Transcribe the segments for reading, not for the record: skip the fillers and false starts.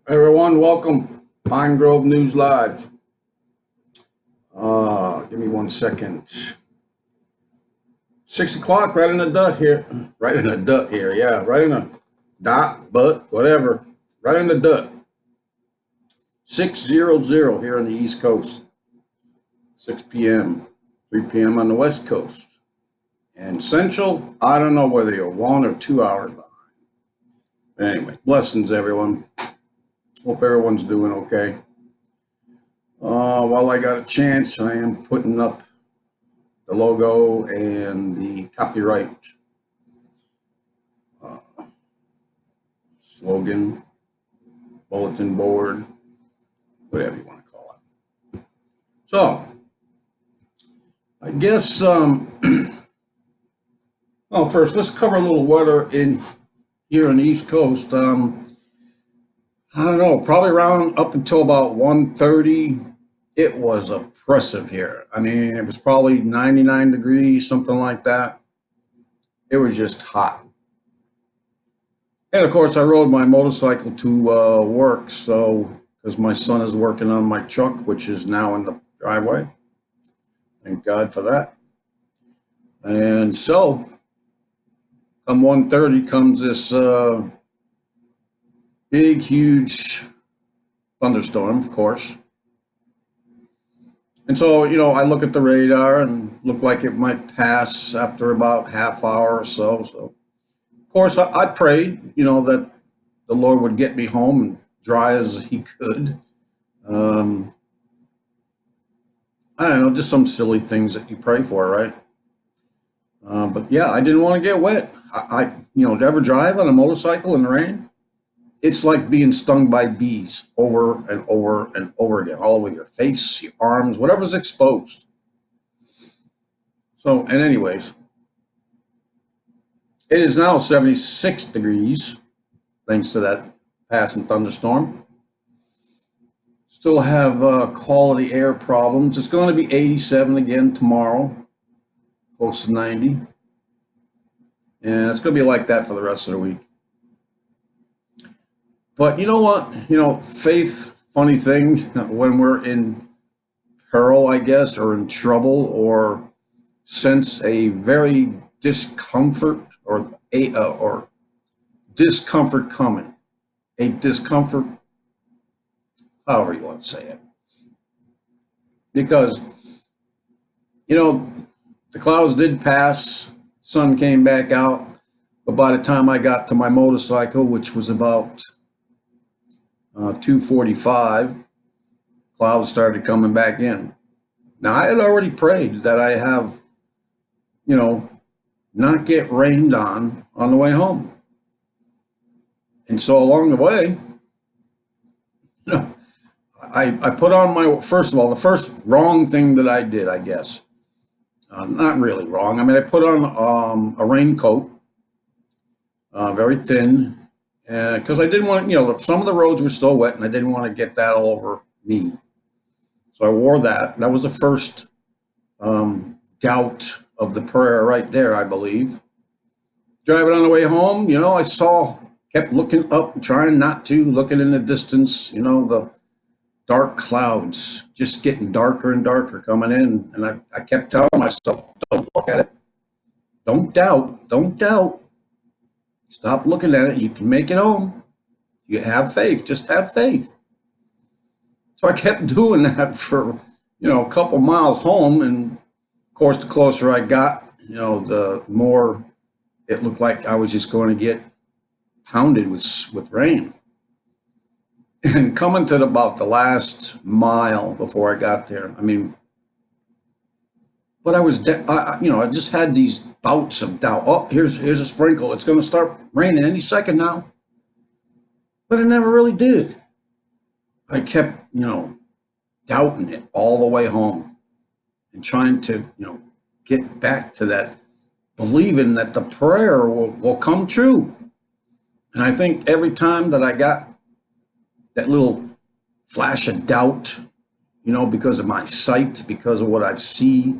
Everyone, welcome. Pine Grove News Live. Give me 1 second. 6 o'clock, right in the dot here. Right in the dot here, yeah. Right in the dot, but whatever. Right in the dot. 6:00 here on the East Coast. 6 p.m., 3 p.m. on the West Coast. And Central, I don't know whether you're 1 or 2 hours behind. But anyway, blessings, everyone. Hope everyone's doing okay. While I got a chance, I am putting up the logo and the copyright uh, slogan, bulletin board, whatever you want to call it. So, I guess, well, first, let's cover a little weather in here on the East Coast. I don't know, probably around up until about 1:30, it was oppressive here. I mean, it was probably 99 degrees, something like that. It was just hot. And of course, I rode my motorcycle to work, so because my son is working on my truck, which is now in the driveway. Thank God for that. And so, come 1:30 comes this big, huge thunderstorm, of course. And so, I look at the radar and look like it might pass after about half hour or so. So, of course, I prayed, that the Lord would get me home and dry as He could. I don't know, just some silly things that you pray for, right? But yeah, I didn't want to get wet. To ever drive on a motorcycle in the rain? It's like being stung by bees over and over and over again, all over your face, your arms, whatever's exposed. So, and anyways, it is now 76 degrees, thanks to that passing thunderstorm. Still have quality air problems. It's going to be 87 again tomorrow, close to 90. And it's going to be like that for the rest of the week. But you know what? Faith, funny thing, when we're in peril, I guess, or in trouble, or sense a very discomfort or discomfort coming, a discomfort, however you want to say it. Because, the clouds did pass, sun came back out, but by the time I got to my motorcycle, which was about 2:45, clouds started coming back in. Now, I had already prayed that I have, not get rained on the way home. And so along the way, I put on first of all, the first wrong thing that I did, I guess, not really wrong. I mean, I put on a raincoat, very thin, because I didn't want, some of the roads were still wet and I didn't want to get that all over me. So I wore that. That was the first doubt of the prayer right there, I believe. Driving on the way home, kept looking up, trying not to, looking in the distance, the dark clouds just getting darker and darker coming in. And I kept telling myself, don't look at it. Don't doubt. Don't doubt. Stop looking at it. You can make it home. You have faith. Just have faith. So I kept doing that for, a couple miles home. And of course, the closer I got, the more it looked like I was just going to get pounded with rain. And coming to about the last mile before I got there, I mean, but I just had these bouts of doubt. Oh, here's a sprinkle. It's going to start raining any second now. But it never really did. I kept, doubting it all the way home and trying to, get back to that, believing that the prayer will come true. And I think every time that I got that little flash of doubt, because of my sight, because of what I see,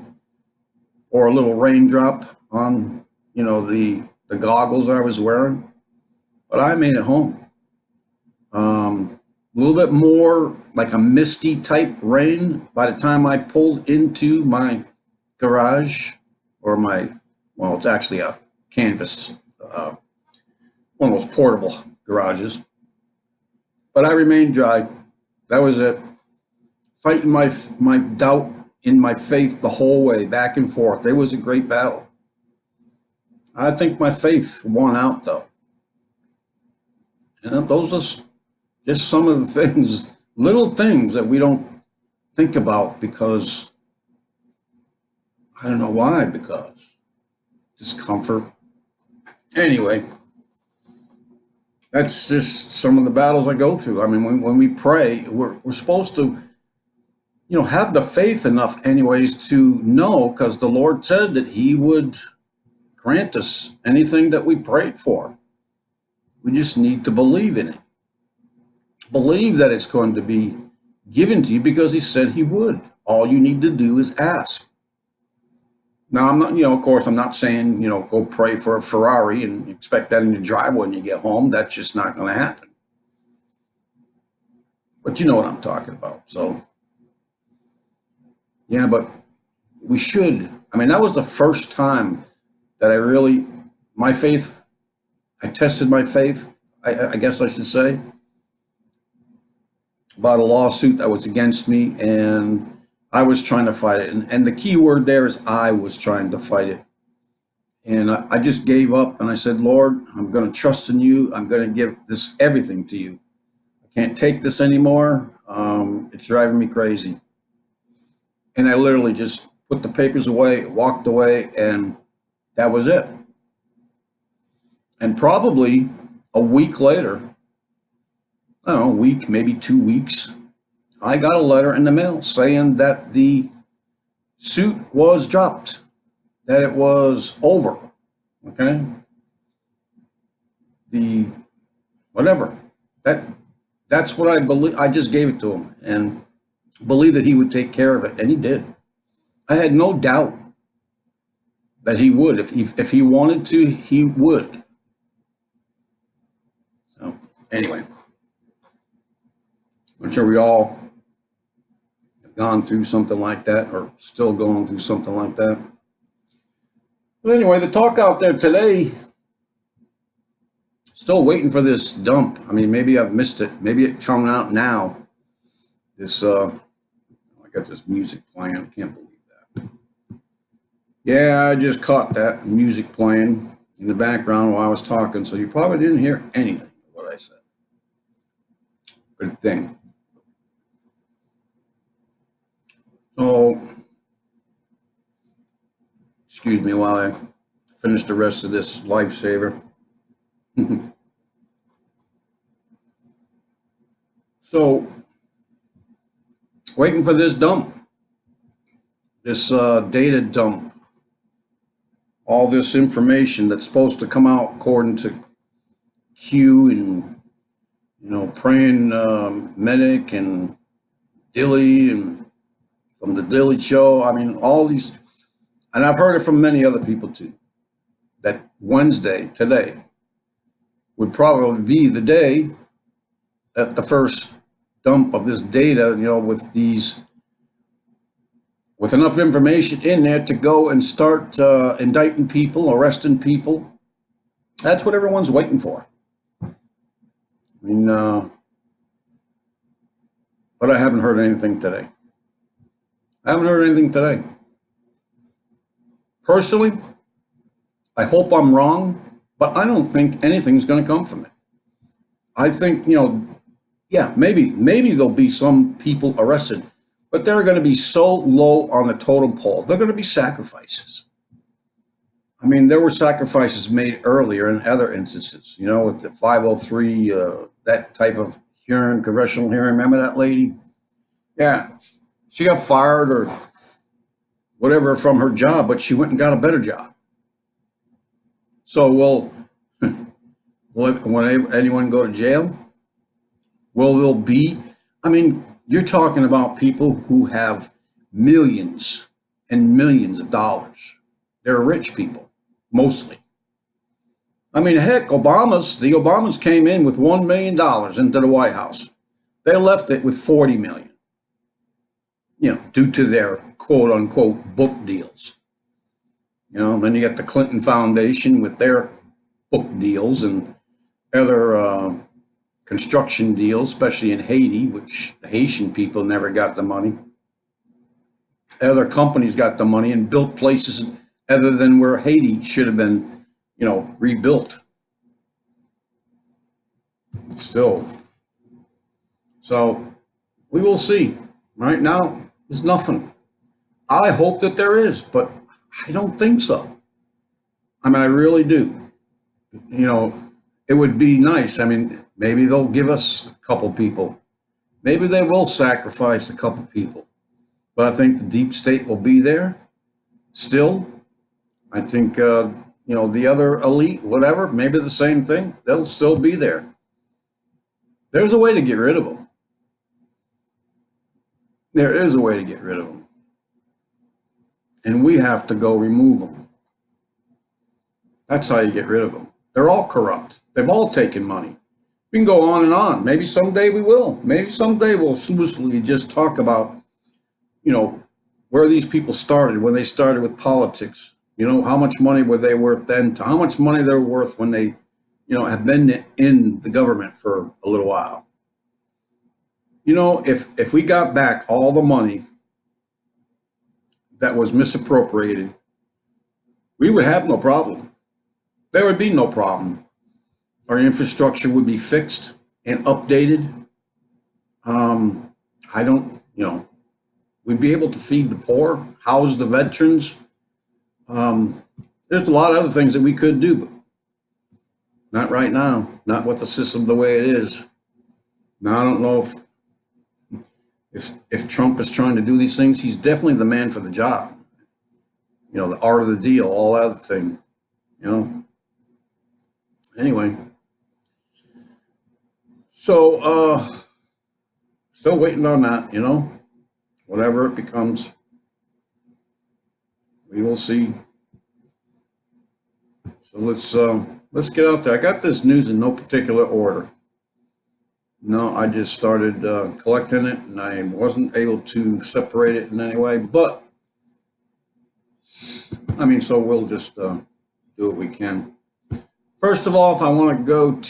or a little raindrop on, the goggles I was wearing, but I made it home. a little bit more like a misty type rain by the time I pulled into my garage or well, it's actually a canvas, one of those portable garages. But I remained dry. That was it. Fighting my doubt in my faith the whole way, back and forth. It was a great battle. I think my faith won out, though. And those are just some of the things, little things that we don't think about because, I don't know why, because discomfort. Anyway, that's just some of the battles I go through. I mean, when we pray, we're supposed to, have the faith enough anyways to know, because the Lord said that he would grant us anything that we prayed for. We just need to believe in it. Believe that it's going to be given to you because he said he would. All you need to do is ask. Now, I'm not, of course, I'm not saying, go pray for a Ferrari and expect that in your driveway when you get home. That's just not going to happen. But you know what I'm talking about. So, yeah, but we should. I mean, that was the first time that I tested my faith, I guess I should say, about a lawsuit that was against me, and I was trying to fight it. And the key word there is I was trying to fight it. And I just gave up, and I said, Lord, I'm going to trust in you. I'm going to give this everything to you. I can't take this anymore. It's driving me crazy. And I literally just put the papers away, walked away, and that was it. And probably a week later, I don't know, a week, maybe 2 weeks, I got a letter in the mail saying that the suit was dropped, that it was over, okay? Whatever. That's what I believe. I just gave it to him and believed that he would take care of it, and he did. I had no doubt that he would. If he wanted to, he would. So anyway, I'm sure we all have gone through something like that, or still going through something like that. But anyway, the talk out there today, still waiting for this dump. I mean, maybe I've missed it. Maybe it's coming out now. I got this music playing. I can't believe that. Yeah, I just caught that music playing in the background while I was talking, so you probably didn't hear anything of what I said. Good thing. So, excuse me while I finish the rest of this lifesaver. So, waiting for this dump, this data dump, all this information that's supposed to come out according to Q and, praying medic and Dilly and from the Dilly show. I mean, all these, and I've heard it from many other people too, that Wednesday, today, would probably be the day that the first dump of this data, with enough information in there to go and start indicting people, arresting people. That's what everyone's waiting for. I mean, but I haven't heard anything today. Personally, I hope I'm wrong, but I don't think anything's going to come from it. I think, yeah, maybe there'll be some people arrested, but they're going to be so low on the totem pole. They're going to be sacrifices. I mean, there were sacrifices made earlier in other instances, with the 503, that type of hearing, congressional hearing. Remember that lady? Yeah, she got fired or whatever from her job, but she went and got a better job. So, will anyone go to jail? Will there be? I mean, you're talking about people who have millions and millions of dollars. They're rich people, mostly. I mean, heck, the Obamas came in with $1 million into the White House. They left it with 40 million, due to their quote unquote book deals. Then you got the Clinton Foundation with their book deals and other construction deals, especially in Haiti, which the Haitian people never got the money. Other companies got the money and built places other than where Haiti should have been, rebuilt. Still. So we will see. Right now, there's nothing. I hope that there is, but I don't think so. I mean, I really do. It would be nice. I mean, maybe they'll give us a couple people. Maybe they will sacrifice a couple people. But I think the deep state will be there still. I think, the other elite, whatever, maybe the same thing, they'll still be there. There's a way to get rid of them. There is a way to get rid of them. And we have to go remove them. That's how you get rid of them. They're all corrupt. They've all taken money. We can go on and on. Maybe someday we will. Maybe someday we'll loosely just talk about, where these people started, when they started with politics. How much money were they worth then to how much money they're worth when they, have been in the government for a little while. If we got back all the money that was misappropriated, we would have no problem. There would be no problem. Our infrastructure would be fixed and updated. We'd be able to feed the poor, house the veterans. There's a lot of other things that we could do, but not right now, not with the system the way it is. Now, I don't know if Trump is trying to do these things. He's definitely the man for the job. The art of the deal, all that other thing, Anyway. So, still waiting on that, whatever it becomes, we will see. So let's get out there. I got this news in no particular order. No, I just started collecting it, and I wasn't able to separate it in any way. But so we'll just do what we can. First of all, if I want to go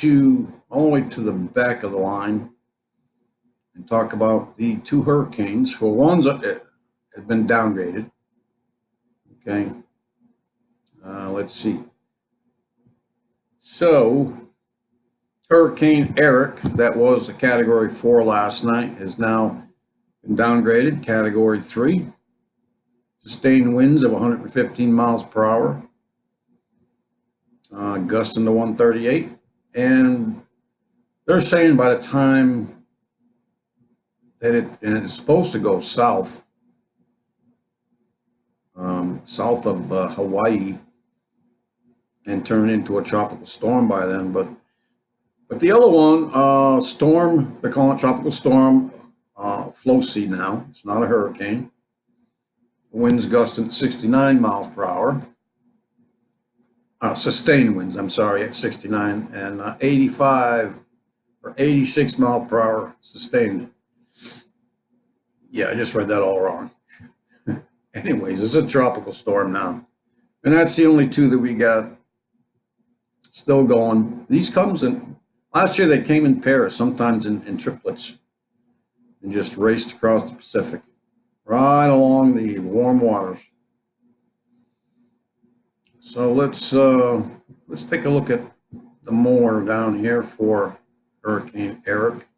all the way to the back of the line and talk about the two hurricanes. Well, one's had been downgraded. Okay. Let's see. So, Hurricane Eric, that was a Category 4 last night, has now been downgraded, Category 3. Sustained winds of 115 miles per hour. Gusting to 138. And they're saying by the time that it's supposed to go south of Hawaii and turn into a tropical storm by then. But the other one, storm, they're calling it tropical storm, flow sea now. It's not a hurricane. Winds gusting at 69 miles per hour. Sustained winds, I'm sorry, at 69, and 85 or 86 mile per hour sustained. Yeah, I just read that all wrong. Anyways, it's a tropical storm now. And that's the only two that we got still going. These comes in, last year they came in pairs, sometimes in triplets, and just raced across the Pacific, right along the warm waters. So let's take a look at the more down here for Hurricane Eric.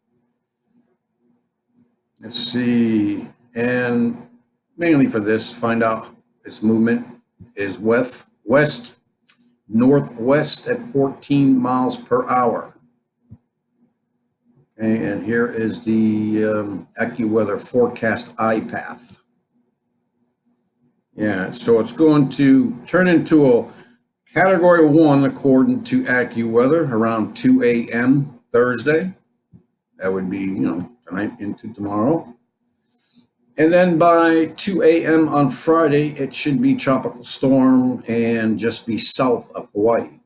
Let's see, and mainly for this, find out its movement is west northwest at 14 miles per hour. Okay, and here is the AccuWeather forecast eye path. Yeah, so it's going to turn into a Category 1 according to AccuWeather around 2 a.m. Thursday. That would be, tonight into tomorrow. And then by 2 a.m. on Friday, it should be tropical storm and just be south of Hawaii.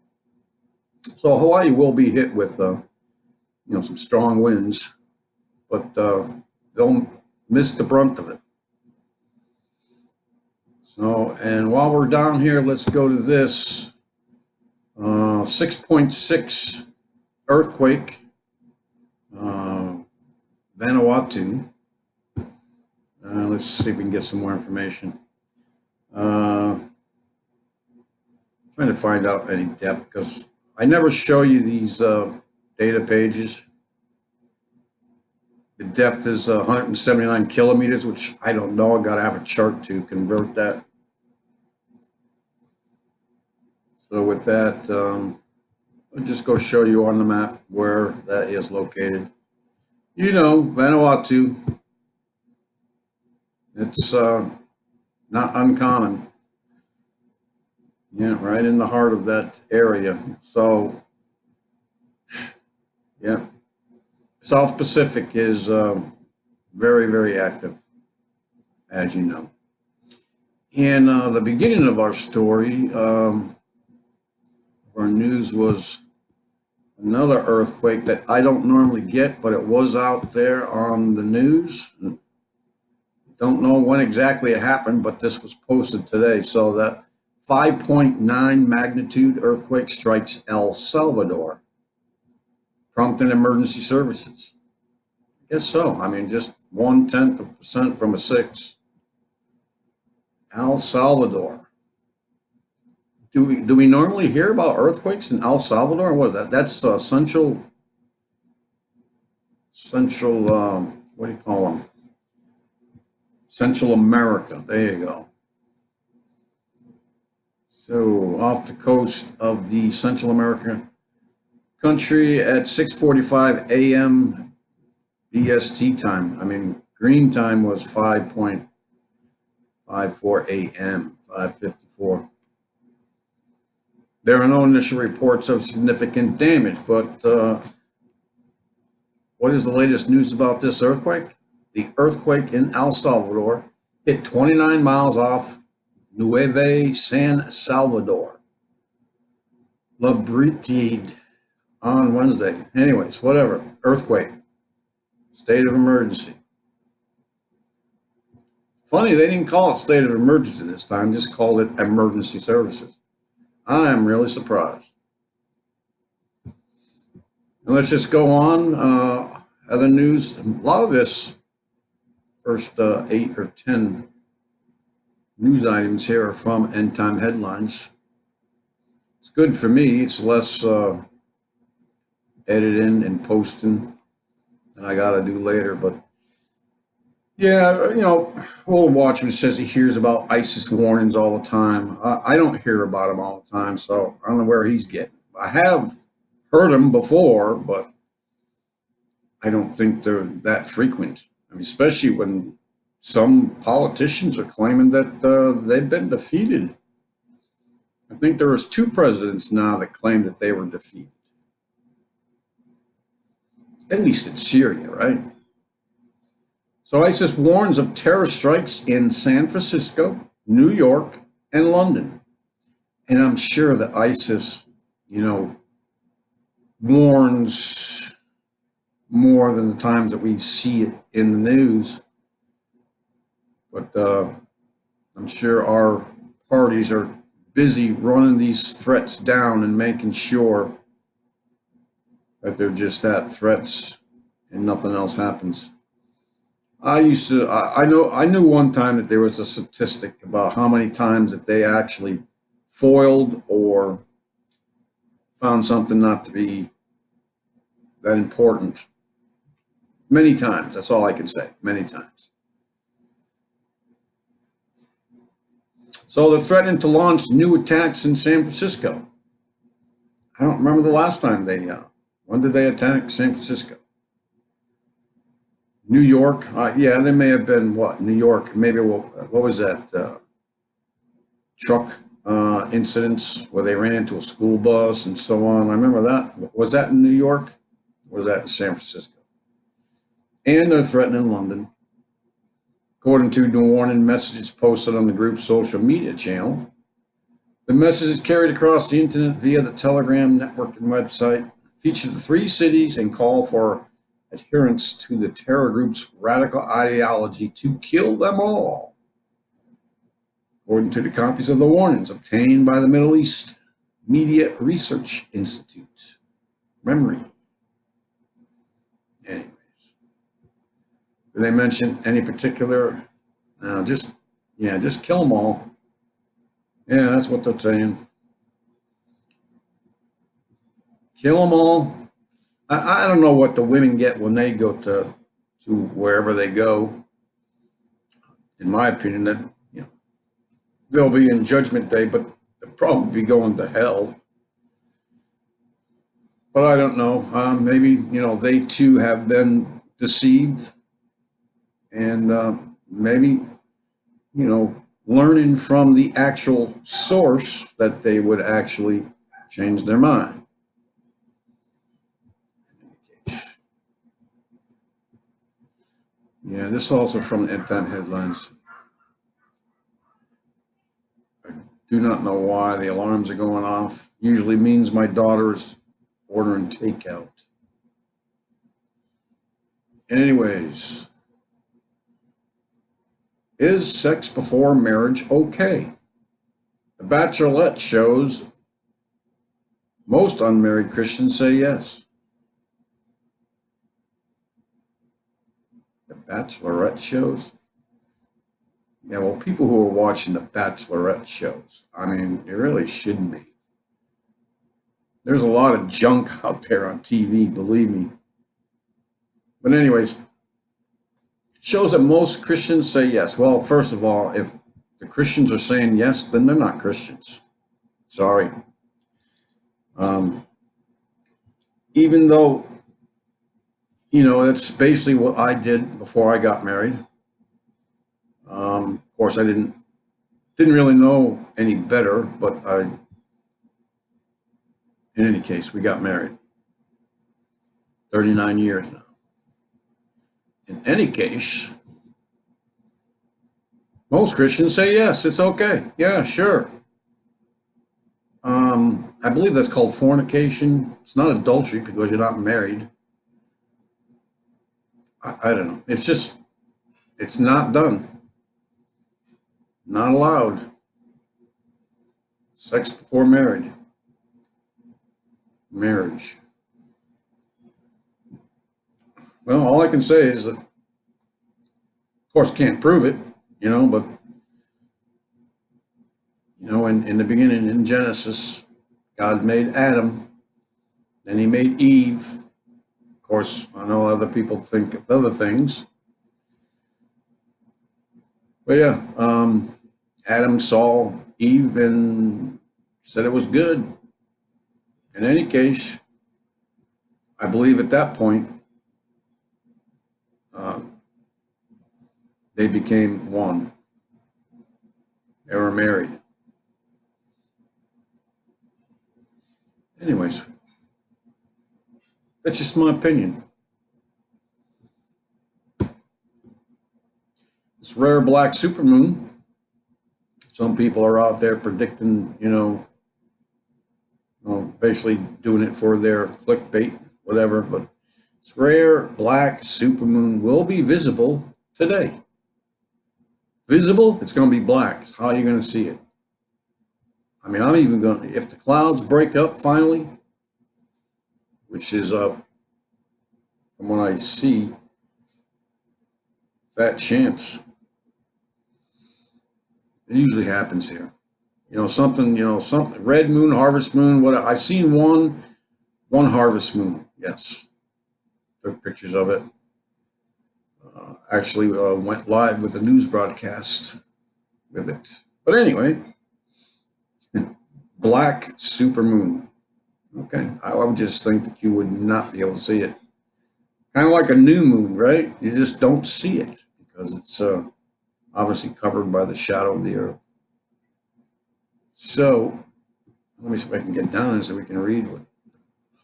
So Hawaii will be hit with, some strong winds. but they'll miss the brunt of it. So, and while we're down here, let's go to this 6.6 earthquake, Vanuatu. Let's see if we can get some more information. Trying to find out any depth, because I never show you these data pages. The depth is 179 kilometers, which I don't know. I got to have a chart to convert that. So with that, I'll just go show you on the map where that is located. You know, Vanuatu. It's not uncommon. Yeah, right in the heart of that area. So, yeah. South Pacific is very, very active, as you know. And the beginning of our story, our news was another earthquake that I don't normally get, but it was out there on the news. Don't know when exactly it happened, but this was posted today. So that 5.9 magnitude earthquake strikes El Salvador, prompting emergency services. I guess so. I mean, just 0.1% from a 6. El Salvador. Do we normally hear about earthquakes in El Salvador? What is that? That's central. What do you call them? Central America. There you go. So off the coast of the Central America country at 6:45 a.m. BST time. I mean, green time was 5:54 a.m. 5:54. There are no initial reports of significant damage, but what is the latest news about this earthquake? The earthquake in El Salvador hit 29 miles off Nueve San Salvador. La Britide on Wednesday. Anyways, whatever. Earthquake. State of emergency. Funny, they didn't call it state of emergency this time, just called it emergency services. I am really surprised. And let's just go on. Other news. A lot of this first 8 or 10 news items here are from End Time Headlines. It's good for me. It's less editing and posting than I got to do later. But yeah, you know, old Watchman says he hears about ISIS warnings all the time. I don't hear about them all the time, so I don't know where he's getting. I have heard them before, but I don't think they're that frequent. I mean, especially when some politicians are claiming that they've been defeated. I think there was 2 presidents now that claimed that they were defeated. At least in Syria, right? So ISIS warns of terror strikes in San Francisco, New York, and London. And I'm sure that ISIS, you know, warns more than the times that we see it in the news. But I'm sure our parties are busy running these threats down and making sure that they're just that, threats, and nothing else happens. I knew one time that there was a statistic about how many times that they actually foiled or found something not to be that important. Many times, that's all I can say, many times. So they're threatening to launch new attacks in San Francisco. I don't remember the last time when did they attack San Francisco? New York, yeah, there may have been New York, maybe what was that, truck incidents where they ran into a school bus and so on. I remember that. Was that in New York? Or was that in San Francisco? And they're threatening London. According to the warning messages posted on the group's social media channel, the messages carried across the internet via the Telegram network and website featured the 3 cities and call for adherents to the terror group's radical ideology to kill them all, according to the copies of the warnings obtained by the Middle East Media Research Institute. Memory. Anyways, do they mention any particular? No, just kill them all. Yeah, that's what they're saying. Kill them all. I don't know what the women get when they go to wherever they go. In my opinion, that they'll be in Judgment Day, but they'll probably be going to hell. But I don't know. Maybe they too have been deceived, and maybe learning from the actual source that they would actually change their mind. Yeah, this is also from the Time headlines. I do not know why the alarms are going off. Usually means my daughter's ordering takeout. Anyways, is sex before marriage okay? The Bachelorette shows most unmarried Christians say yes. Bachelorette shows? Yeah, well, people who are watching the Bachelorette shows, I mean, it really shouldn't be. There's a lot of junk out there on TV, believe me. But anyways, it shows that most Christians say yes. Well, first of all, if the Christians are saying yes, then they're not Christians. Sorry. Even though that's basically what I did before I got married. Of course, I didn't really know any better, but in any case, we got married. 39 years now. In any case, most Christians say yes, it's okay. Yeah, sure. I believe that's called fornication. It's not adultery because you're not married. I don't know. It's not done. Not allowed. Sex before marriage. Marriage. Well, all I can say is that, of course, can't prove it, but, in the beginning, in Genesis, God made Adam, then he made Eve. Of course, I know other people think of other things. But yeah, Adam saw Eve and said it was good. In any case, I believe at that point, they became one. They were married. Anyways, that's just my opinion. This rare black supermoon, some people are out there predicting, basically doing it for their clickbait, whatever, but this rare black supermoon will be visible today. Visible, it's going to be black. How are you going to see it? I mean, I'm even going to, if the clouds break up finally, which is from what I see, fat chance. It usually happens here. Something, red moon, harvest moon, what I've seen one harvest moon, yes. Took pictures of it. Actually went live with a news broadcast with it. But anyway, black supermoon. Okay, I would just think that you would not be able to see it. Kind of like a new moon, right? You just don't see it because it's obviously covered by the shadow of the earth. So, let me see if I can get down there so we can read what.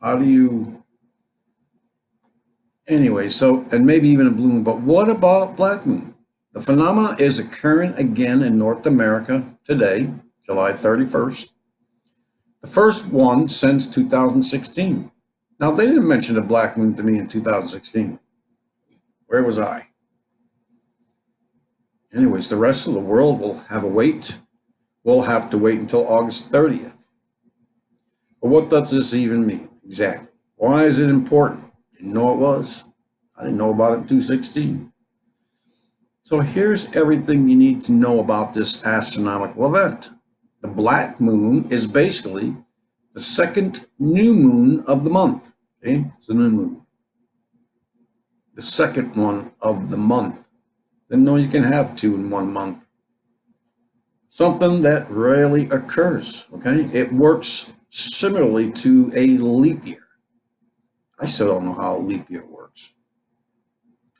How do you? Anyway, so, and maybe even a blue moon, but what about Blackmoon? The phenomena is occurring again in North America today, July 31st. The first one since 2016. Now, they didn't mention the Black Moon to me in 2016. Where was I? Anyways, the rest of the world will have a wait. We'll have to wait until August 30th. But what does this even mean exactly? Why is it important? Didn't know it was. I didn't know about it in 2016. So here's everything you need to know about this astronomical event. The Black Moon is basically the second new moon of the month. Okay, it's a new moon. The second one of the month. Didn't know you can have two in 1 month. Something that rarely occurs. Okay, it works similarly to a leap year. I still don't know how a leap year works.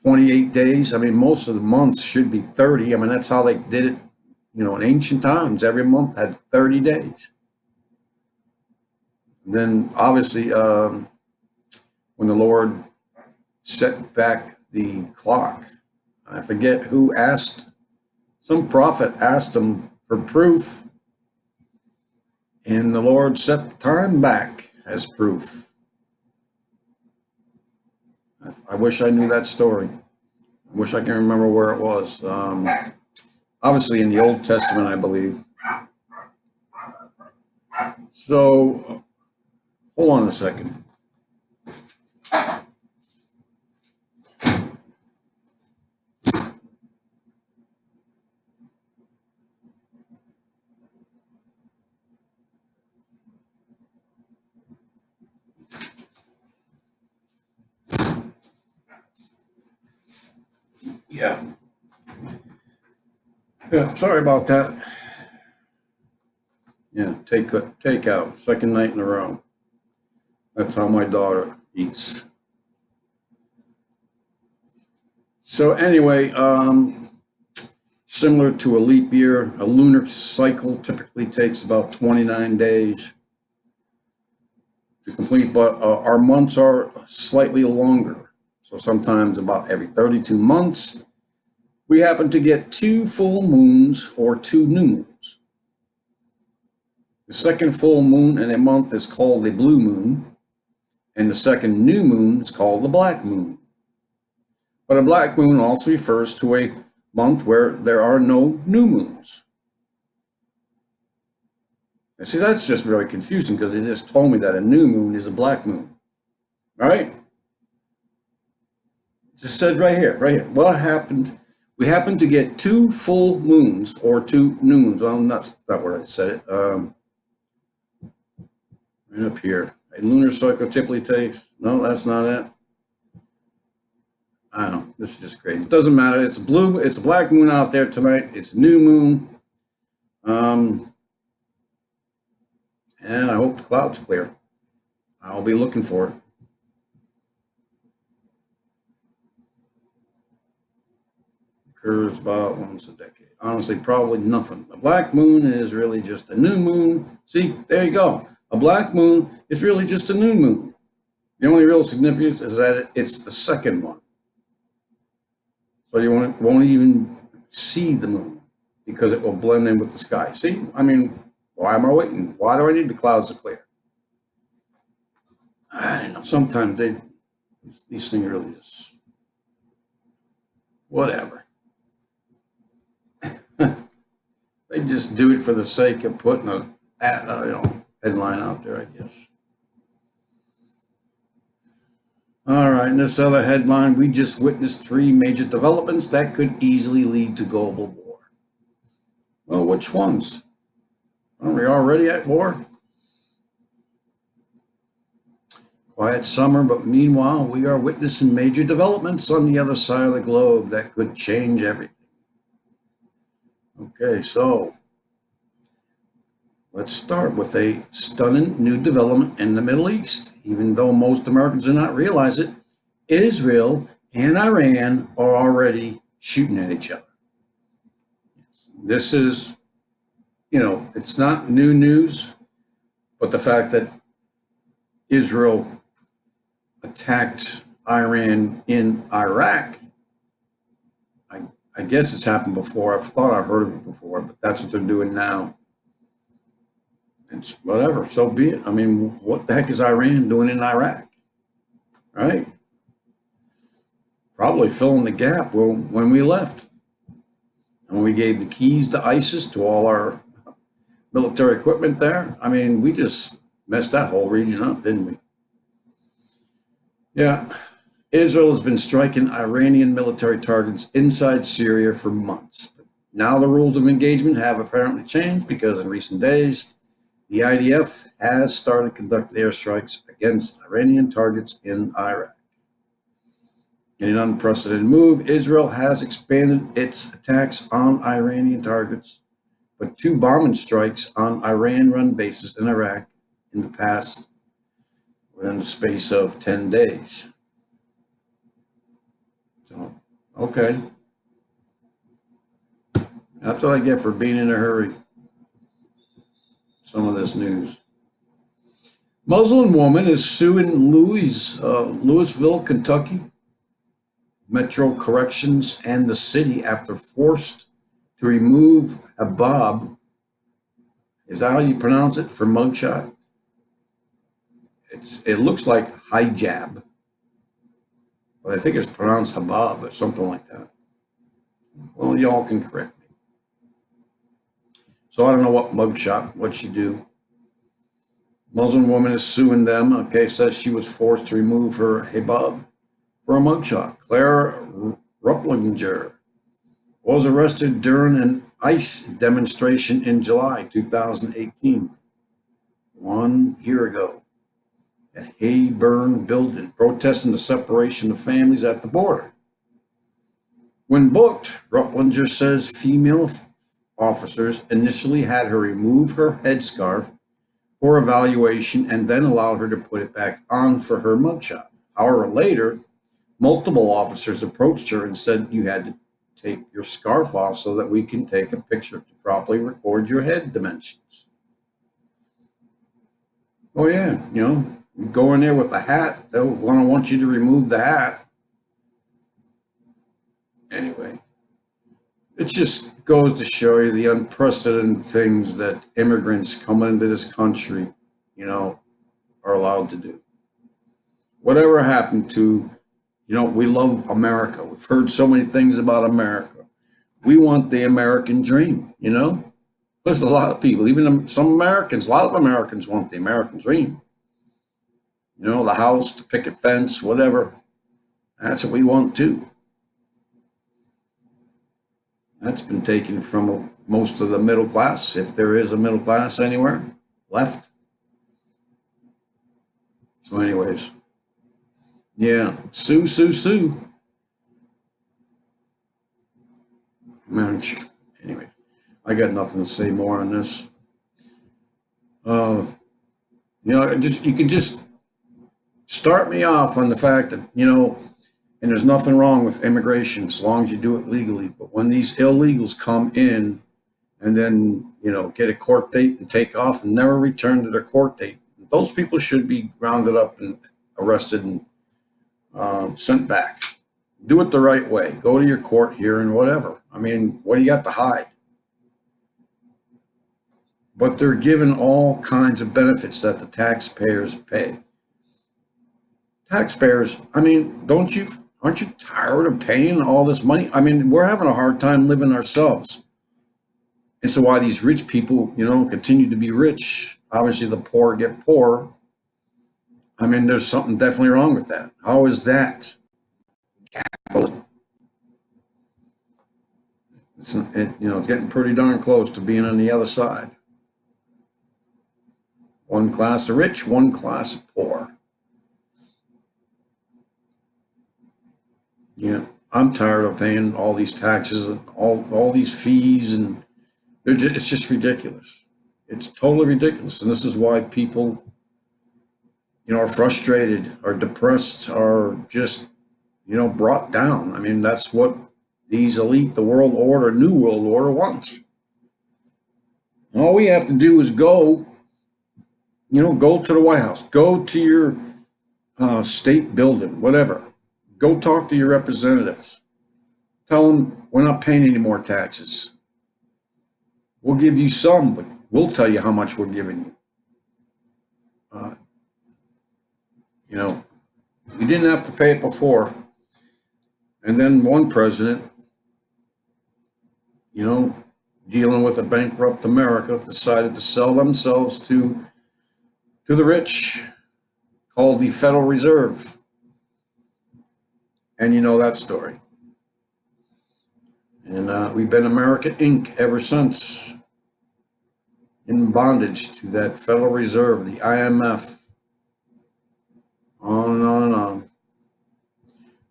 28 days. I mean, most of the months should be 30. I mean, that's how they did it, in ancient times. Every month had 30 days. Then, obviously, when the Lord set back the clock, I forget who asked, some prophet asked him for proof, and the Lord set the time back as proof. I wish I knew that story. I wish I can remember where it was. Obviously in the Old Testament, I believe. So, hold on a second. Yeah. Yeah, sorry about that. Yeah, take out, second night in a row. That's how my daughter eats. So anyway, similar to a leap year, a lunar cycle typically takes about 29 days to complete, but our months are slightly longer. So sometimes about every 32 months, we happen to get 2 full moons or 2 new moons. The second full moon in a month is called a blue moon, and the second new moon is called the black moon. But a black moon also refers to a month where there are no new moons. And see, that's just very confusing because they just told me that a new moon is a black moon. All right? Just said right here, right here. What happened? We happened to get 2 full moons or 2 new moons. Well, that's not where I said it. Right up here. A lunar cycle typically takes. No, that's not it. I don't know. This is just crazy. It doesn't matter. It's blue. It's a black moon out there tonight. It's a new moon. And I hope the cloud's clear. I'll be looking for it. Occurs about once a decade. Honestly, probably nothing. A black moon is really just a new moon. See, there you go. A black moon is really just a new moon. The only real significance is that it's the second one. So you won't even see the moon because it will blend in with the sky. See, I mean, why am I waiting? Why do I need the clouds to clear? I don't know. Sometimes these things really just, whatever. They just do it for the sake of putting a headline out there, I guess. All right, and this other headline, we just witnessed 3 major developments that could easily lead to global war. Well, which ones? Are we already at war? Quiet summer, but meanwhile, we are witnessing major developments on the other side of the globe that could change everything. Okay, so let's start with a stunning new development in the Middle East. Even though most Americans do not realize it, Israel and Iran are already shooting at each other. This is, it's not new news, but the fact that Israel attacked Iran in Iraq, I guess it's happened before. I've thought I've heard of it before, but that's what they're doing now. It's whatever, so be it. I mean, what the heck is Iran doing in Iraq? right? Probably filling the gap when we left. And we gave the keys to ISIS to all our military equipment there. I mean, we just messed that whole region up, didn't we? Yeah. Israel has been striking Iranian military targets inside Syria for months. Now the rules of engagement have apparently changed because in recent days, the IDF has started conducting airstrikes against Iranian targets in Iraq. In an unprecedented move, Israel has expanded its attacks on Iranian targets, but 2 bombing strikes on Iran-run bases in Iraq in the past within the space of 10 days. So, okay. That's what I get for being in a hurry. Some of this news. Muslim woman is suing Louisville, Kentucky, Metro Corrections, and the city after forced to remove hijab. Is that how you pronounce it for mugshot? It looks like hijab, but I think it's pronounced hijab or something like that. Well, y'all can correct me. So I don't know what she do. Muslim woman is suing them. Okay, says she was forced to remove her hijab for a mugshot. Claire Rupplinger was arrested during an ICE demonstration in July 2018, 1 year ago, at Hayburn Building, protesting the separation of families at the border. When booked, Rupplinger says female officers initially had her remove her headscarf for evaluation and then allowed her to put it back on for her mugshot. However, later, multiple officers approached her and said you had to take your scarf off so that we can take a picture to properly record your head dimensions. Oh yeah, you go in there with a hat, they'll want you to remove the hat. Anyway, it just goes to show you the unprecedented things that immigrants coming into this country, are allowed to do. Whatever happened to, we love America. We've heard so many things about America. We want the American dream, There's a lot of people, even some Americans, a lot of Americans want the American dream. The house, the picket fence, whatever. That's what we want too. That's been taken from most of the middle class, if there is a middle class anywhere left. So anyways, yeah, sue. Man, anyway, I got nothing to say more on this. You can just start me off on the fact that, and there's nothing wrong with immigration as long as you do it legally. But when these illegals come in and then, get a court date and take off and never return to their court date, those people should be rounded up and arrested and sent back. Do it the right way. Go to your court hearing, whatever. I mean, what do you got to hide? But they're given all kinds of benefits that the taxpayers pay. Taxpayers, I mean, aren't you tired of paying all this money? I mean, we're having a hard time living ourselves. And so why these rich people, continue to be rich, obviously the poor get poor. I mean, there's something definitely wrong with that. How is that? It's getting pretty darn close to being on the other side. One class of rich, one class of poor. Yeah, I'm tired of paying all these taxes and all these fees, and it's just ridiculous. It's totally ridiculous, and this is why people, are frustrated, are depressed, are just, brought down. I mean, that's what these elite, the world order, new world order wants. All we have to do is go to the White House, go to your state building, whatever. Go talk to your representatives. Tell them we're not paying any more taxes. We'll give you some, but we'll tell you how much we're giving you. You didn't have to pay it before. And then one president, you know, dealing with a bankrupt America, decided to sell themselves to the rich, called the Federal Reserve. And you know that story. And we've been America Inc. ever since, in bondage to that Federal Reserve, the IMF, on and on and on.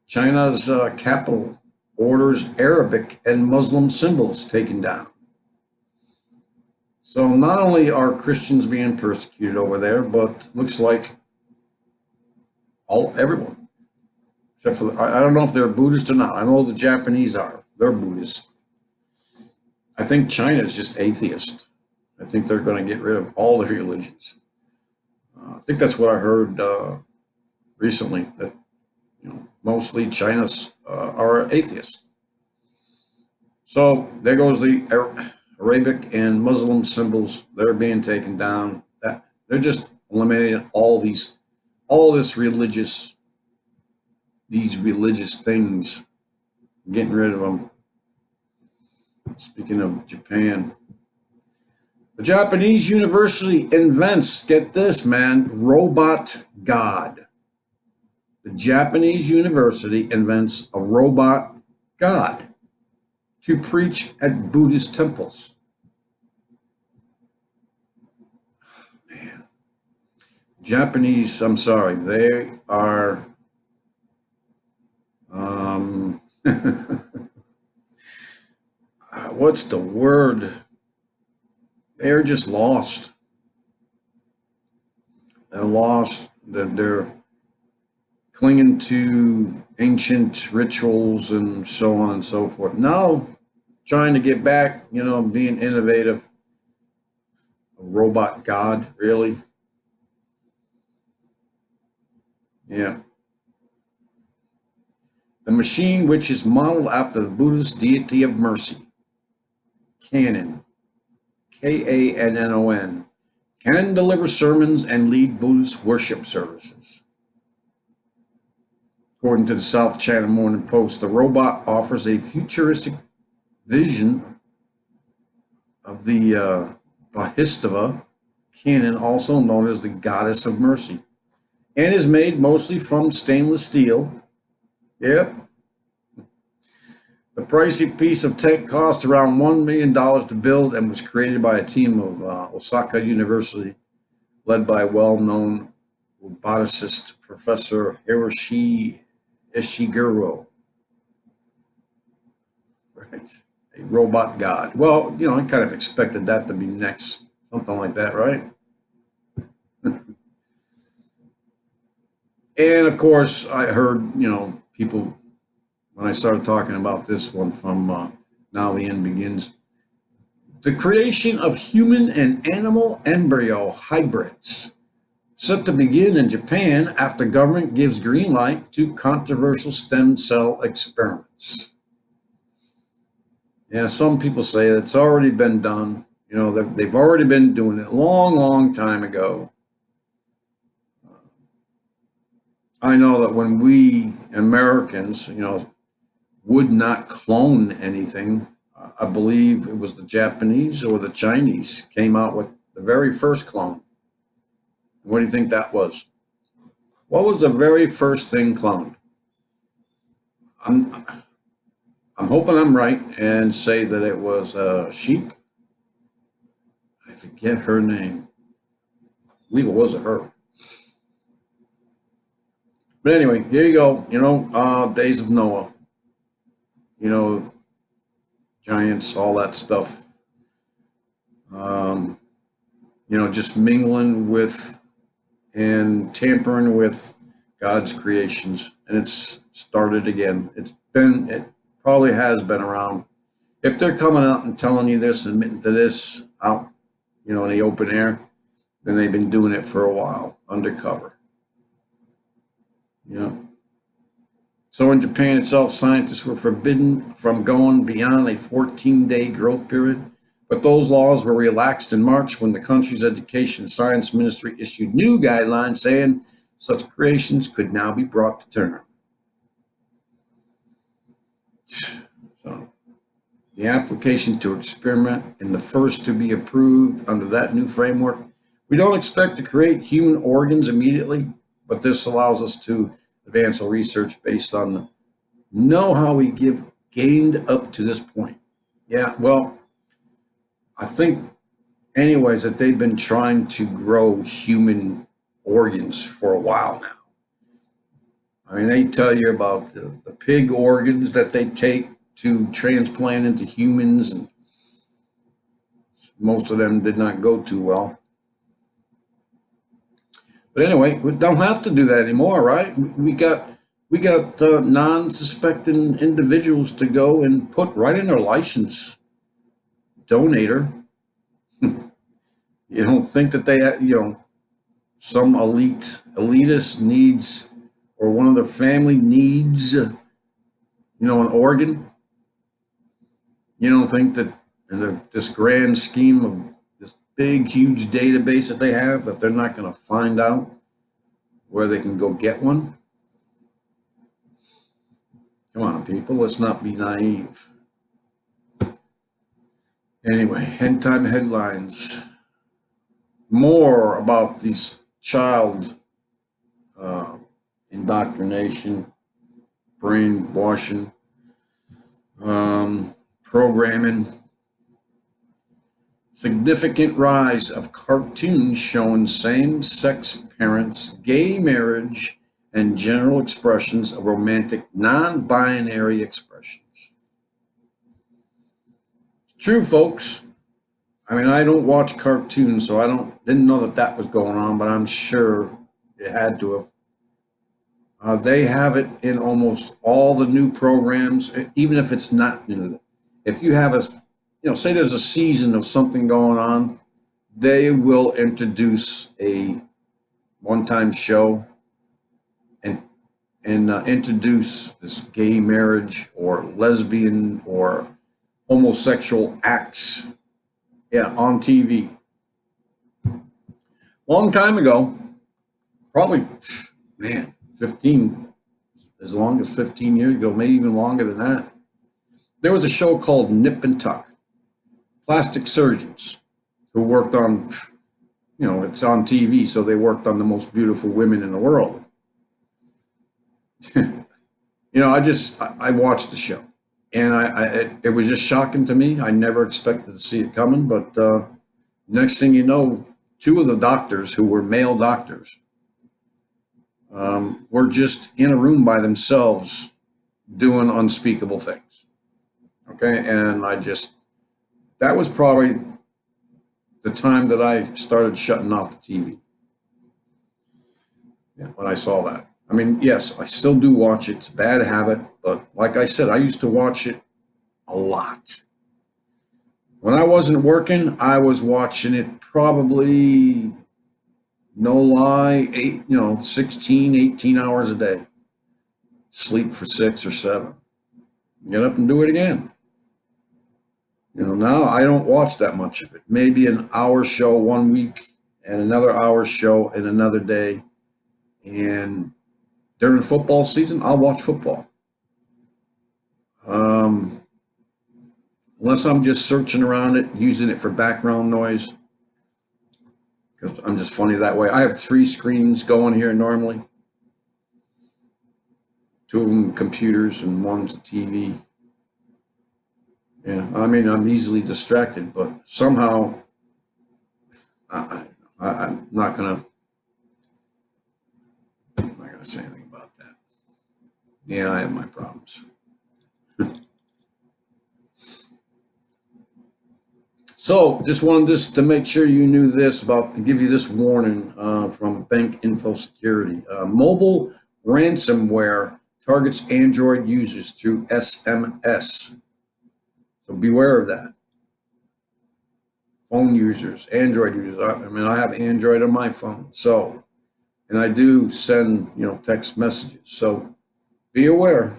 China's capital orders Arabic and Muslim symbols taken down. So not only are Christians being persecuted over there, but looks like everyone, except for I don't know if they're Buddhist or not. I know the Japanese are. They're Buddhist. I think China is just atheist. I think they're going to get rid of all the religions. I think that's what I heard recently, that mostly China's are atheists. So there goes the Arabic and Muslim symbols. They're being taken down. They're just eliminating these religious things, getting rid of them. Speaking of Japan, the Japanese university invents, get this, man, robot god. The Japanese university invents a robot god to preach at Buddhist temples. Man, Japanese, I'm sorry, they are, what's the word? They're just lost. They're lost. They're clinging to ancient rituals and so on and so forth. Now, trying to get back, being innovative. A robot god, really? Yeah. The machine, which is modeled after the Buddhist deity of mercy, Kannon, Kannon, can deliver sermons and lead Buddhist worship services. According to the South China Morning Post, the robot offers a futuristic vision of the Bodhisattva, Kannon, also known as the Goddess of Mercy, and is made mostly from stainless steel. Yep. The pricey piece of tech cost around $1 million to build and was created by a team of Osaka University, led by well-known roboticist Professor Hiroshi Ishiguro. Right. A robot god. Well, I kind of expected that to be next. Something like that, right? And of course, I heard, people, when I started talking about this one from Now the End Begins, the creation of human and animal embryo hybrids set to begin in Japan after government gives green light to controversial stem cell experiments. Yeah, some people say it's already been done. They've already been doing it a long, long time ago. I know that when we Americans, would not clone anything, I believe it was the Japanese or the Chinese came out with the very first clone. What do you think that was? What was the very first thing cloned? I'm hoping I'm right and say that it was a sheep. I forget her name. I believe it was a her. But anyway, here you go. Days of Noah. Giants, all that stuff. Just mingling with and tampering with God's creations. And it's started again. It probably has been around. If they're coming out and telling you this, admitting to this out, in the open air, then they've been doing it for a while, undercover. So in Japan itself, scientists were forbidden from going beyond a 14-day growth period, but those laws were relaxed in March when the country's Education and Science Ministry issued new guidelines saying such creations could now be brought to term. So, the application to experiment and the first to be approved under that new framework. We don't expect to create human organs immediately, but this allows us to advance our research based on the know-how we gained up to this point. Yeah, well, I think anyways that they've been trying to grow human organs for a while now. I mean, they tell you about the pig organs that they take to transplant into humans, and most of them did not go too well. But anyway, we don't have to do that anymore, right? We got non-suspecting individuals to go and put right in their license, donator. You don't think that they, some elitist needs, or one of their family needs, an organ? You don't think that in this grand scheme of this big, huge database that they have, that they're not going to find out where they can go get one? Come on, people, let's not be naive. Anyway, end time headlines. More about these child indoctrination, brainwashing, programming. Significant rise of cartoons showing same-sex parents, gay marriage, and general expressions of romantic non-binary expressions. It's true, folks. I mean, I don't watch cartoons, so didn't know that was going on, but I'm sure it had to have. They have it in almost all the new programs, even if it's not new. If you have say there's a season of something going on, they will introduce a one-time show and introduce this gay marriage or lesbian or homosexual acts, on TV. Long time ago, probably, as long as 15 years ago, maybe even longer than that, there was a show called Nip and Tuck. Plastic surgeons who worked on, it's on TV, so they worked on the most beautiful women in the world. I watched the show, and it was just shocking to me. I never expected to see it coming, but next thing you know, two of the doctors, who were male doctors, were just in a room by themselves doing unspeakable things. Okay, and that was probably the time that I started shutting off the TV. When I saw that. I mean, yes, I still do watch it. It's a bad habit, but like I said, I used to watch it a lot. When I wasn't working, I was watching it probably, no lie, 16, 18 hours a day. Sleep for 6 or 7. Get up and do it again. Now I don't watch that much of it. Maybe an hour show one week and another hour show in another day. And during football season, I'll watch football. Unless I'm just searching around it, using it for background noise, because I'm just funny that way. I have 3 screens going here normally. 2 of them computers and one's a TV. I mean, I'm easily distracted, but somehow I'm not gonna say anything about that. I have my problems. So just wanted to make sure you knew this give you this warning from Bank Info Security. Mobile ransomware targets Android users through SMS. So beware of that. Phone users, Android users. I have Android on my phone. So, and I do send, text messages. So be aware.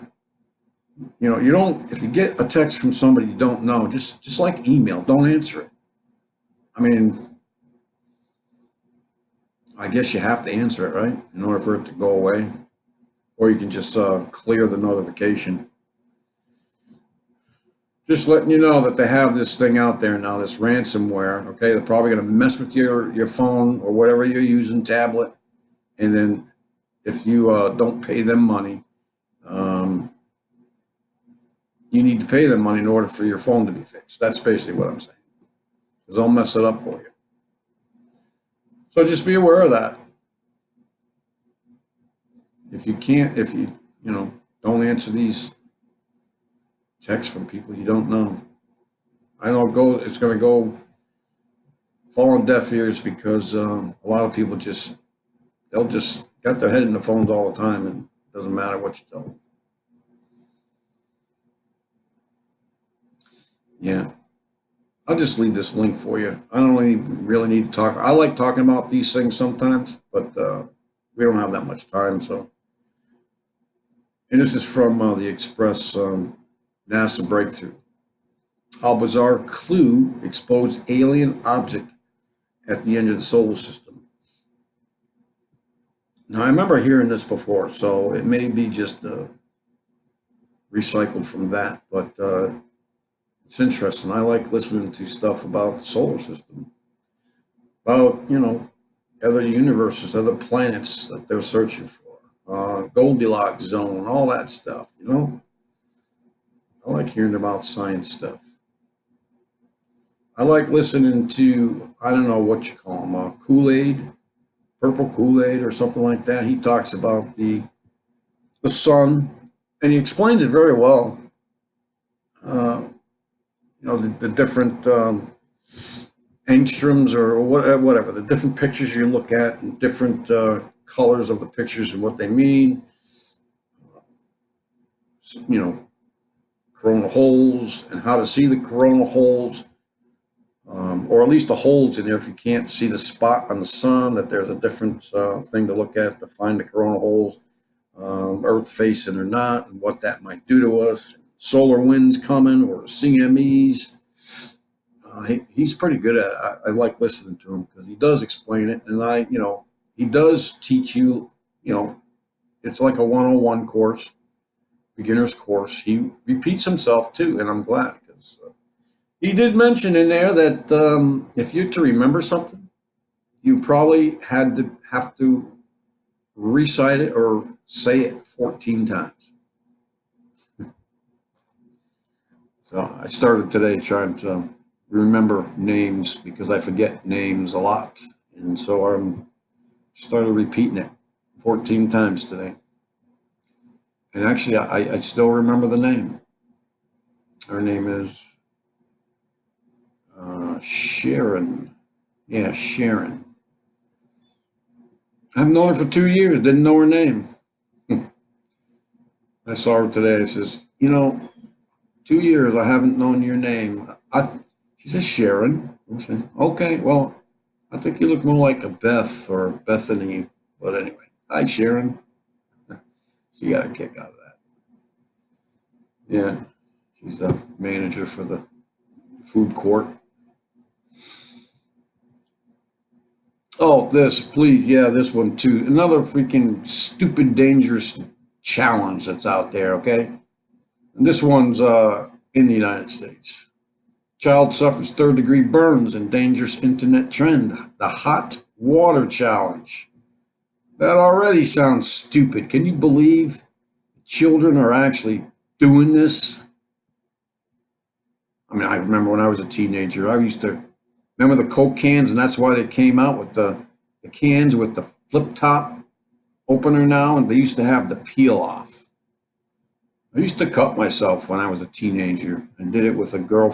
If you get a text from somebody you don't know, just like email, don't answer it. I mean, I guess you have to answer it, right? In order for it to go away. Or you can just clear the notification. Just letting you know that they have this thing out there now, this ransomware. Okay, they're probably going to mess with your phone or whatever you're using, tablet. And then if you don't pay them money, um, you need to pay them money in order for your phone to be fixed. That's basically what I'm saying. Because they'll mess it up for you. So just be aware of that. If you don't answer these texts from people you don't know, I know it's going to go fall on deaf ears because a lot of people they'll just got their head in the phones all the time, and it doesn't matter what you tell them. Yeah. I'll just leave this link for you. I don't really need to talk. I like talking about these things sometimes, but we don't have that much time. So, and this is from the Express NASA breakthrough. How bizarre clue exposed alien object at the end of the solar system. Now, I remember hearing this before, so it may be just recycled from that, but it's interesting. I like listening to stuff about the solar system, about, other universes, other planets that they're searching for, Goldilocks zone, all that stuff, I like hearing about science stuff. I like listening to, I don't know what you call them, Kool-Aid, purple Kool-Aid or something like that. He talks about the sun, and he explains it very well. The different angstroms or whatever, the different pictures you look at and different colors of the pictures and what they mean. Coronal holes and how to see the coronal holes, or at least the holes in there. If you can't see the spot on the sun, that there's a different thing to look at to find the coronal holes, Earth facing or not, and what that might do to us. Solar winds coming or CMEs. He's pretty good at it. I like listening to him because he does explain it, and he does teach you. It's like a 101 course, beginner's course. He repeats himself too, and I'm glad because he did mention in there that if you're to remember something, you probably have to recite it or say it 14 times. So I started today trying to remember names because I forget names a lot. And so I started repeating it 14 times today. And actually, I still remember the name. Her name is Sharon. Yeah, Sharon. I've known her for 2 years, didn't know her name. I saw her today. I says, 2 years I haven't known your name. She says, Sharon. I said, okay, well, I think you look more like a Beth or Bethany. But anyway, hi, Sharon. She got a kick out of that. Yeah, she's a manager for the food court. Oh, please, yeah, this one too. Another freaking stupid, dangerous challenge that's out there, okay? And this one's in the United States. Child suffers third-degree burns in dangerous internet trend. The hot water challenge. That already sounds stupid. Can you believe children are actually doing this? I mean, I remember when I was a teenager, I used to remember the Coke cans, and that's why they came out with the cans with the flip top opener now, and they used to have the peel off. I used to cut myself when I was a teenager. I did it with a girl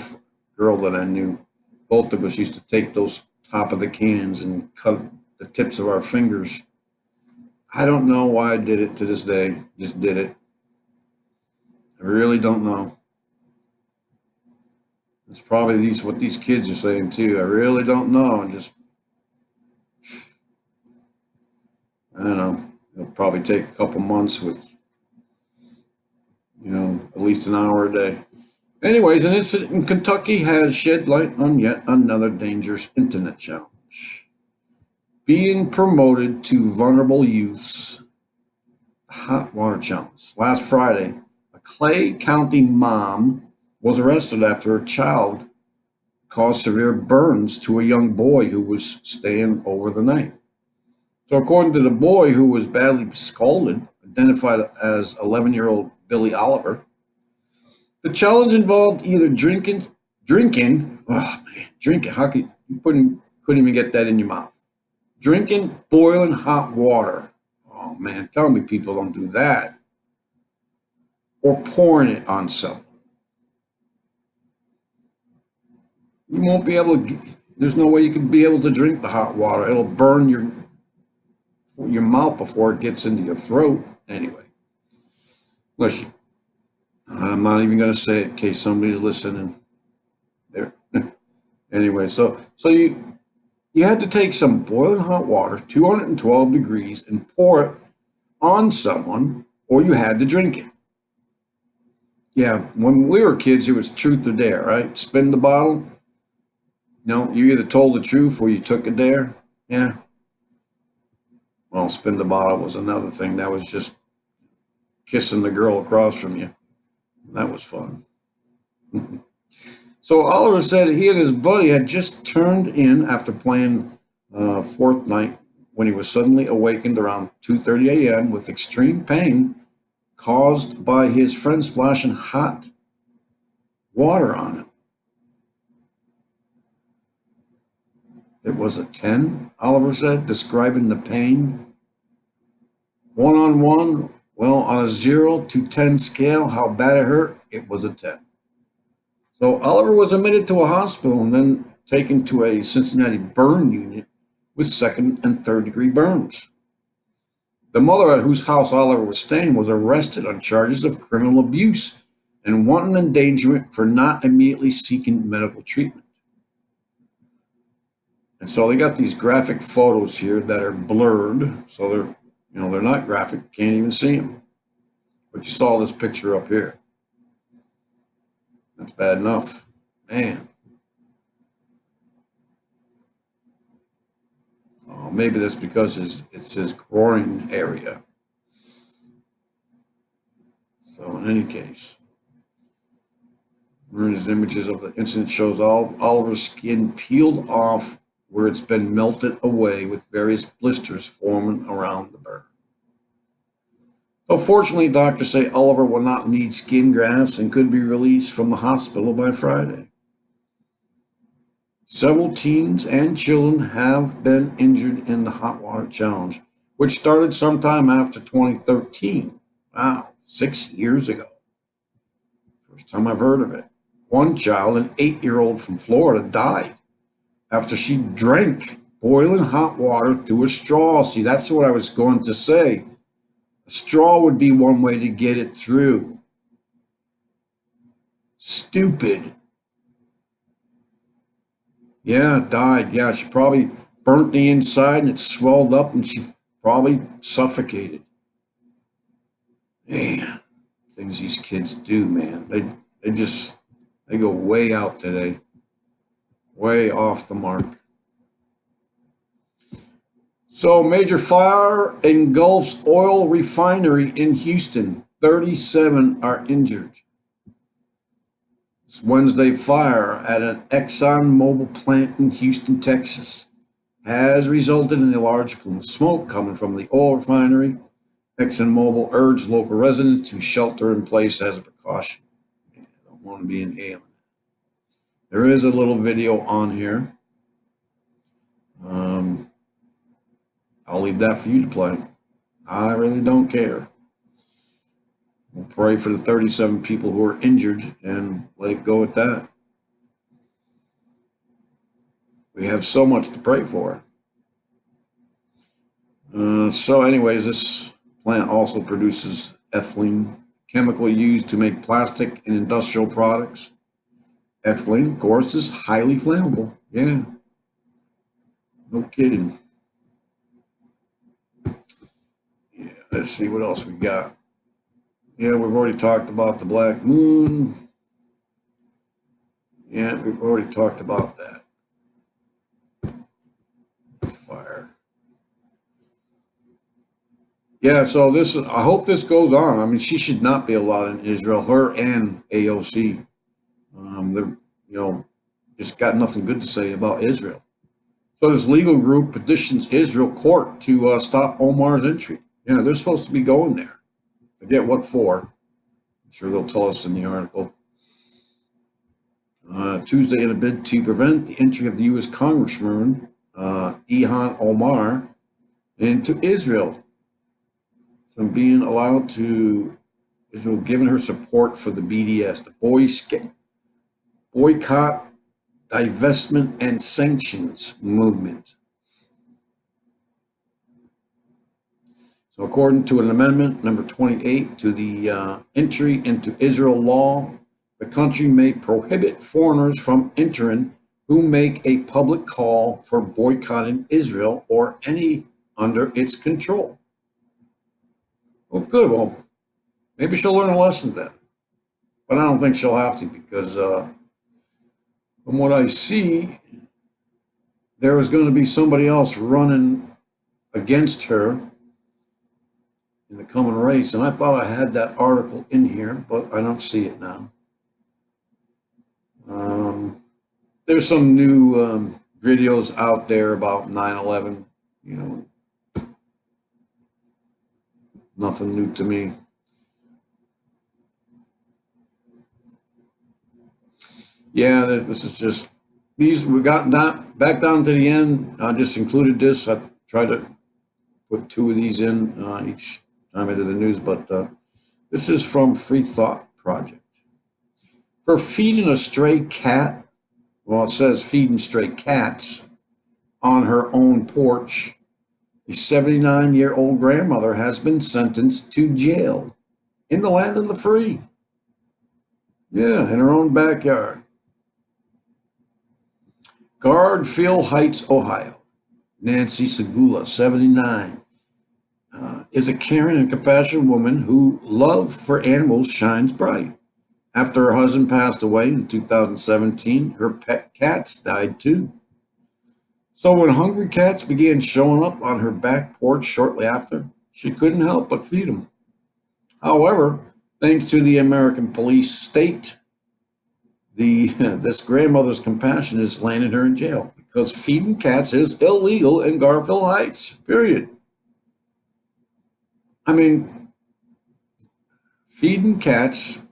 that I knew. Both of us used to take those top of the cans and cut the tips of our fingers. I don't know why I did it to this day. Just did it. I really don't know. It's probably what these kids are saying too. I really don't know. I don't know. It'll probably take a couple months with, at least an hour a day. Anyways, an incident in Kentucky has shed light on yet another dangerous internet challenge. being promoted to vulnerable youths. Hot water challenge. Last Friday, a Clay County mom was arrested after her child caused severe burns to a young boy who was staying over the night. So, according to the boy who was badly scalded, identified as 11-year-old Billy Oliver, the challenge involved either drinking. How could you couldn't even get that in your mouth? Drinking boiling hot water. Oh man, tell me people don't do that. Or pouring it on someone. You won't be able to. There's no way you can be able to drink the hot water. It'll burn your mouth before it gets into your throat. Anyway, listen. I'm not even going to say it in case somebody's listening. There. Anyway, so you had to take some boiling hot water, 212 degrees, and pour it on someone, or you had to drink it. Yeah, when we were kids, it was truth or dare, right? Spin the bottle. No, you either told the truth or you took a dare. Yeah. Well, spin the bottle was another thing. That was just kissing the girl across from you. That was fun. So Oliver said he and his buddy had just turned in after playing fourth night when he was suddenly awakened around 2:30 a.m. with extreme pain caused by his friend splashing hot water on him. It was a 10, Oliver said, describing the pain. One-on-one, well, on a 0 to 10 scale, how bad it hurt, it was a 10. So Oliver was admitted to a hospital and then taken to a Cincinnati burn unit with second and third degree burns. The mother at whose house Oliver was staying was arrested on charges of criminal abuse and wanton endangerment for not immediately seeking medical treatment. And so they got these graphic photos here that are blurred, so they're not graphic, can't even see them. But you saw this picture up here. That's bad enough, man. Oh, maybe that's because it's his groin area. So in any case, these images of the incident shows all Oliver's skin peeled off where it's been melted away with various blisters forming around the burn. So fortunately, doctors say Oliver will not need skin grafts and could be released from the hospital by Friday. Several teens and children have been injured in the hot water challenge, which started sometime after 2013. Wow, 6 years ago. First time I've heard of it. One child, an 8-year-old from Florida, died after she drank boiling hot water through a straw. See, that's what I was going to say. A straw would be one way to get it through. Stupid. Yeah, died. Yeah, she probably burnt the inside and it swelled up and she probably suffocated. Man, things these kids do, man. They go way out today. Way off the mark. So, major fire engulfs oil refinery in Houston. 37 are injured. This Wednesday fire at an ExxonMobil plant in Houston, Texas, has resulted in a large plume of smoke coming from the oil refinery. ExxonMobil urged local residents to shelter in place as a precaution. I don't want to be an alien. There is a little video on here. I'll leave that for you to play. I really don't care. We'll pray for the 37 people who are injured and let it go at that. We have so much to pray for. So anyways, this plant also produces ethylene, chemical used to make plastic and industrial products. Ethylene, of course, is highly flammable. Yeah. No kidding. Yeah, let's see what else we got. Yeah, we've already talked about the Blackmoon. Yeah, we've already talked about that. Fire. Yeah, so I hope this goes on. I mean, she should not be allowed in Israel, her and AOC. They're, you know, just got nothing good to say about Israel. So this legal group petitions Israel court to stop Omar's entry. Yeah, they're supposed to be going there. Forget what for. I'm sure they'll tell us in the article. Tuesday, in a bid to prevent the entry of the U.S. Congressman Omar into Israel from being allowed to, Israel, given her support for the BDS, the Boycott, Divestment, and Sanctions movement. So according to an amendment, number 28, to the entry into Israel law, the country may prohibit foreigners from entering who make a public call for boycotting Israel or any under its control. Well, good. Well, maybe she'll learn a lesson then. But I don't think she'll have to, because from what I see, there is going to be somebody else running against her in the coming race. And I thought I had that article in here, but I don't see it now. There's some new videos out there about 9/11, you know, nothing new to me. Yeah, this is just, we got back down to the end. I just included this. I tried to put 2 of these in each time I did the news, but this is from Free Thought Project. For feeding a stray cat, well, it says feeding stray cats on her own porch, a 79-year-old grandmother has been sentenced to jail in the land of the free. Yeah, in her own backyard. Garfield Heights, Ohio. Nancy Segula, 79, is a caring and compassionate woman whose love for animals shines bright. After her husband passed away in 2017, her pet cats died too. So when hungry cats began showing up on her back porch shortly after, she couldn't help but feed them. However, thanks to the American police state, this grandmother's compassion has landed her in jail because feeding cats is illegal in Garfield Heights, period. I mean, feeding cats,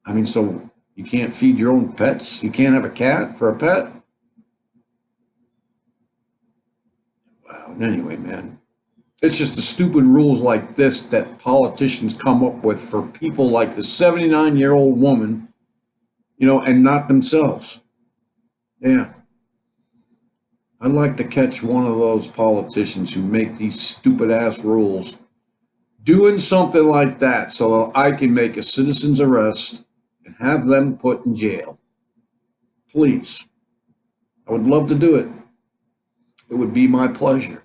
I mean, so you can't feed your own pets? You can't have a cat for a pet? Wow, anyway, man, it's just the stupid rules like this that politicians come up with for people like the 79-year-old woman, you know, and not themselves. Yeah. I'd like to catch one of those politicians who make these stupid ass rules doing something like that so that I can make a citizen's arrest and have them put in jail. Please. I would love to do it. It would be my pleasure.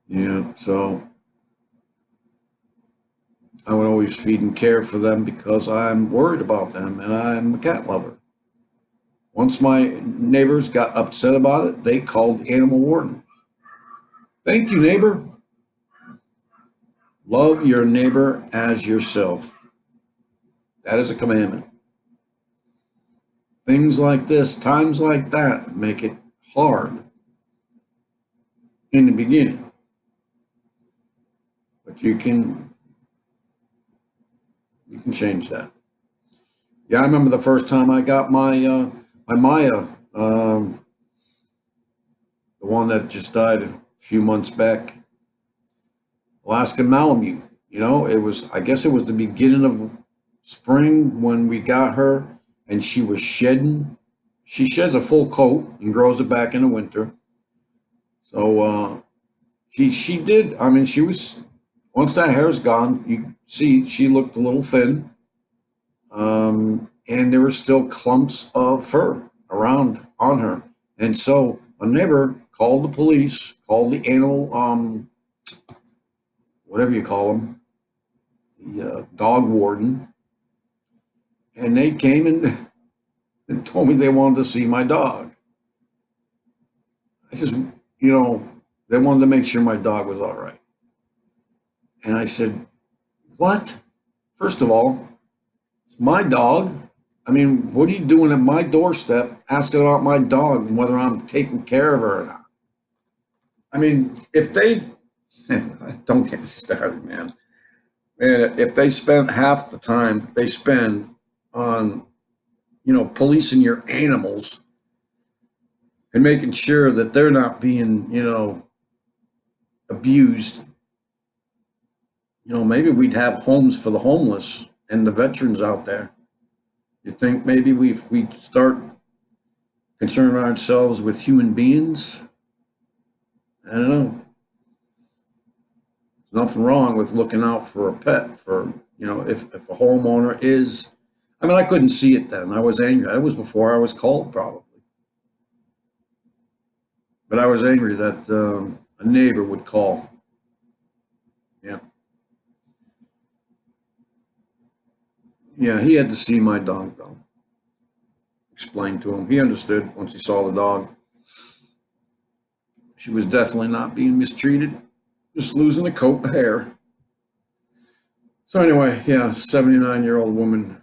Yeah, so I would always feed and care for them because I'm worried about them and I'm a cat lover. Once my neighbors got upset about it, they called the animal warden. Thank you, neighbor. Love your neighbor as yourself. That is a commandment. Things like this, times like that, make it hard in the beginning. But you can change that. Yeah, I remember the first time I got my Maya, the one that just died a few months back, Alaska Malamute. You know, I guess it was the beginning of spring when we got her, and she was shedding. She sheds a full coat and grows it back in the winter. So she did. I mean, she was, once that hair's gone, you see she looked a little thin. And there were still clumps of fur around on her. And so a neighbor called the police, called the animal, whatever you call them, the dog warden, and they came and told me they wanted to see my dog. I just, you know, They wanted to make sure my dog was all right. And I said, what? First of all, it's my dog. I mean, what are you doing at my doorstep asking about my dog and whether I'm taking care of her or not? I mean, if they, don't get me started, man. Man, if they spent half the time that they spend on, policing your animals and making sure that they're not being, abused, maybe we'd have homes for the homeless and the veterans out there. You think maybe we'd start concerning ourselves with human beings? I don't know. There's nothing wrong with looking out for a pet. For if a homeowner is, I mean, I couldn't see it then. I was angry. That was before I was called, probably. But I was angry that a neighbor would call. Yeah, yeah. He had to see my dog though. Explained to him. He understood once he saw the dog. She was definitely not being mistreated, just losing a coat of hair. So anyway, yeah, 79-year-old woman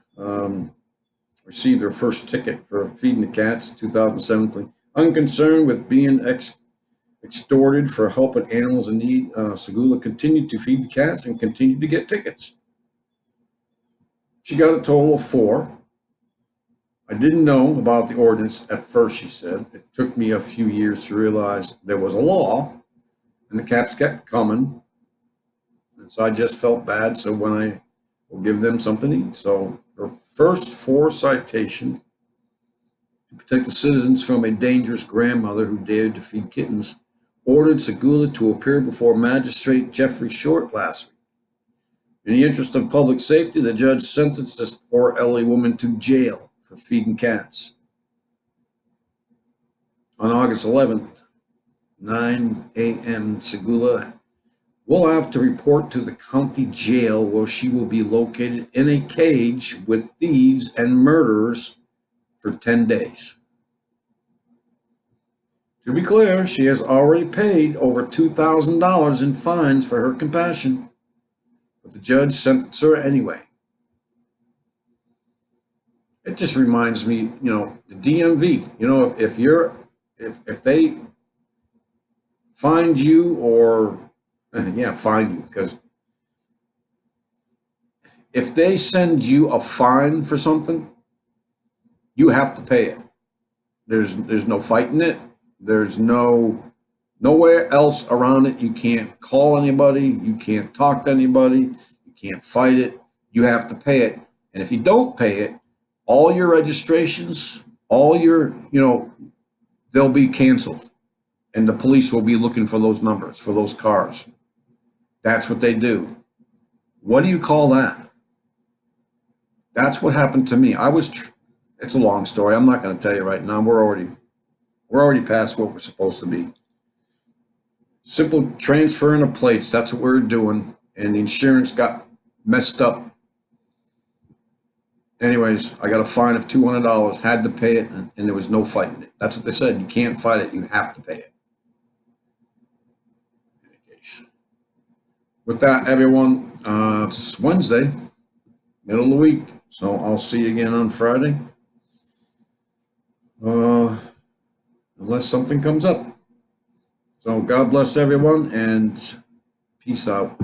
received her first ticket for feeding the cats, 2017. Unconcerned with being extorted for helping animals in need, Segula continued to feed the cats and continued to get tickets. She got a total of 4. I didn't know about the ordinance at first, she said. It took me a few years to realize there was a law, and the cats kept coming. And so I just felt bad. So when I will give them something to eat. So her first 4 citations to protect the citizens from a dangerous grandmother who dared to feed kittens ordered Segula to appear before Magistrate Jeffrey Short last week. In the interest of public safety, the judge sentenced this poor elderly woman to jail for feeding cats. On August 11th, 9 a.m., Segula will have to report to the county jail where she will be located in a cage with thieves and murderers for 10 days. To be clear, she has already paid over $2,000 in fines for her compassion, but the judge sentenced her anyway. It just reminds me, the DMV, if they find you or, yeah, find you, because if they send you a fine for something, you have to pay it. There's no fighting it. There's nowhere else around it. You can't call anybody. You can't talk to anybody. You can't fight it. You have to pay it. And if you don't pay it, all your registrations, all your, they'll be canceled. And the police will be looking for those numbers, for those cars. That's what they do. What do you call that? That's what happened to me. It's a long story. I'm not going to tell you right now. We're already past what we're supposed to be. Simple transferring of plates. That's what we're doing. And the insurance got messed up. Anyways, I got a fine of $200, had to pay it, and there was no fighting it. That's what they said. You can't fight it. You have to pay it. With that, everyone, it's Wednesday, middle of the week. So I'll see you again on Friday. Unless something comes up. So God bless everyone and peace out.